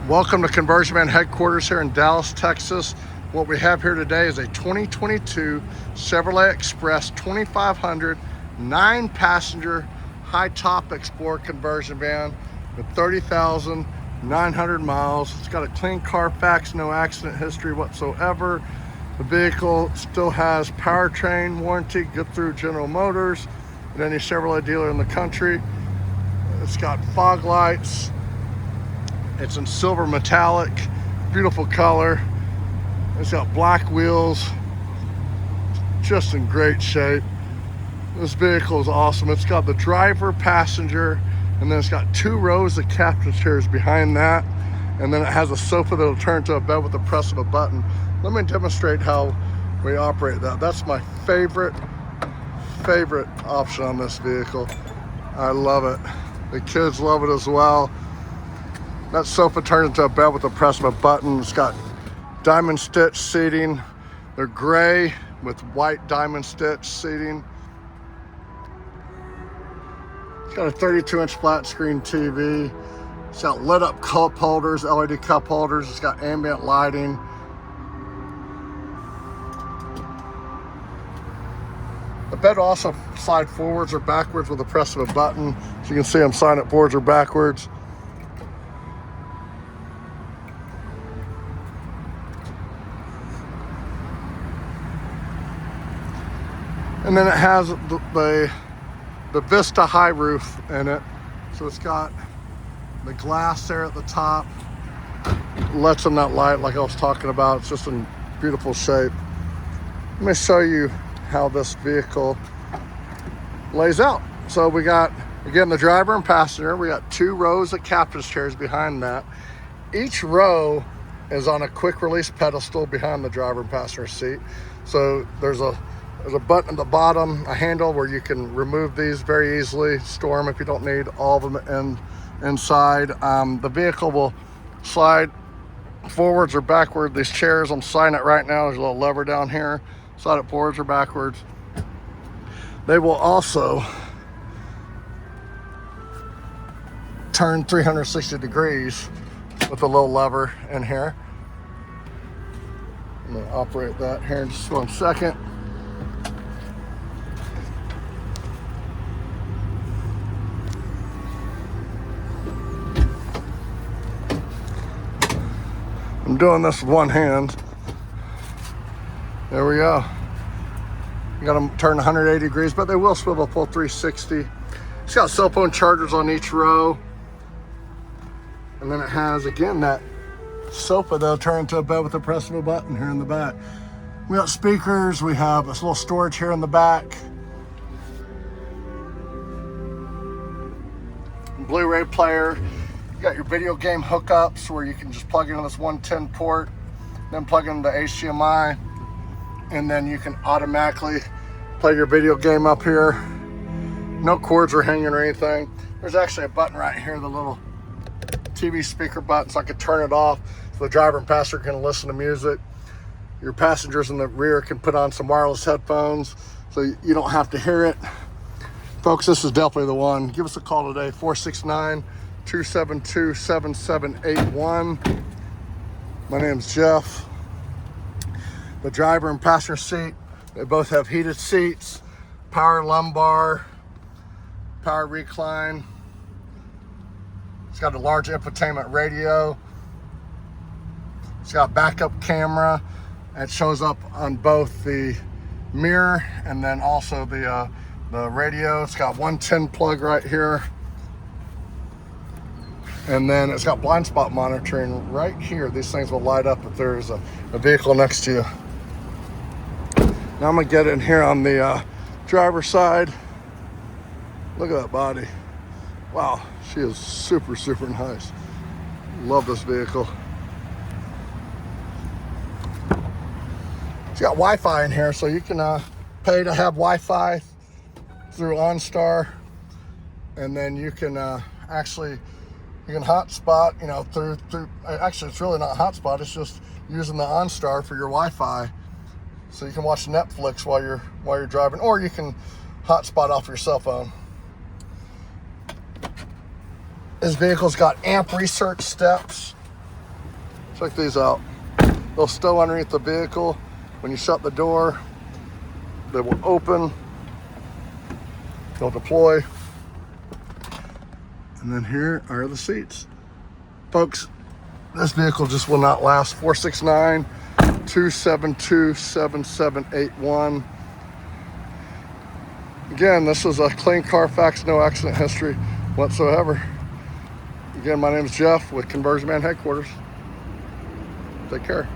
Welcome to Conversion Man headquarters here in Dallas, Texas. What we have here today is a 2022 Chevrolet Express 2500 9-passenger Hightop Explorer Conversion van with 30,900 miles. It's got a clean Carfax, no accident history whatsoever. The vehicle still has powertrain warranty, good through General Motors at any Chevrolet dealer in the country. It's got fog lights. It's in silver metallic, beautiful color. It's got black wheels, just in great shape. This vehicle is awesome. It's got the driver, passenger, and then it's got 2 rows of captain chairs behind that. And then it has a sofa that'll turn to a bed with the press of a button. Let me demonstrate how we operate that. That's my favorite option on this vehicle. I love it. The kids love it as well. That sofa turns into a bed with the press of a button. It's got diamond stitch seating. They're gray with white diamond stitch seating. It's got a 32-inch flat screen TV. It's got lit up cup holders, LED cup holders. It's got ambient lighting. The bed will also slide forwards or backwards with the press of a button. So you can see I'm sliding it forwards or backwards. And then it has the Vista high roof in it. So it's got the glass there at the top. Lets in that light like I was talking about. It's just in beautiful shape. Let me show you how this vehicle lays out. So we got, again, the driver and passenger. We got 2 rows of captain's chairs behind that. Each row is on a quick release pedestal behind the driver and passenger seat. So there's a button at the bottom, a handle where you can remove these very easily, store them if you don't need all of them inside. The vehicle will slide forwards or backward. These chairs, I'm sliding it right now. There's a little lever down here. Slide it forwards or backwards. They will also turn 360 degrees with a little lever in here. I'm going to operate that here in just 1 second. I'm doing this with one hand. There we go. You got them turn 180 degrees, but they will swivel full 360. It's got cell phone chargers on each row. And then it has, again, that sofa that'll turn into a bed with the press of a button here in the back. We got speakers. We have this little storage here in the back. Blu-ray player. You got your video game hookups where you can just plug into this 110 port, then plug into HDMI, and then you can automatically play your video game up here. No cords are hanging or anything. There's actually a button right here, the little TV speaker button, so I can turn it off so the driver and passenger can listen to music. Your passengers in the rear can put on some wireless headphones so you don't have to hear it. Folks, this is definitely the one. Give us a call today, 469-272-7781. My name's Jeff. The driver and passenger seat, they both have heated seats, power lumbar, power recline. It's got a large infotainment radio. It's got backup camera. It shows up on both the mirror and then also the radio. It's got 110 plug right here. And then it's got blind spot monitoring right here. These things will light up if there's a vehicle next to you. Now I'm gonna get in here on the driver's side. Look at that body. Wow, she is super nice. Love this vehicle. It's got Wi-Fi in here, so you can pay to have Wi-Fi through OnStar, and then you can actually you can hotspot, you know, through actually it's really not hotspot, it's just using the OnStar for your Wi-Fi. So you can watch Netflix while you're driving, or you can hotspot off your cell phone. This vehicle's got amp research steps. Check these out. They'll stow underneath the vehicle. When you shut the door, they will open. They'll deploy. And then here are the seats. Folks, this vehicle just will not last. 469-272-7781. Again, this is a clean Carfax, no accident history whatsoever. Again, my name is Jeff with Conversion Man Headquarters. Take care.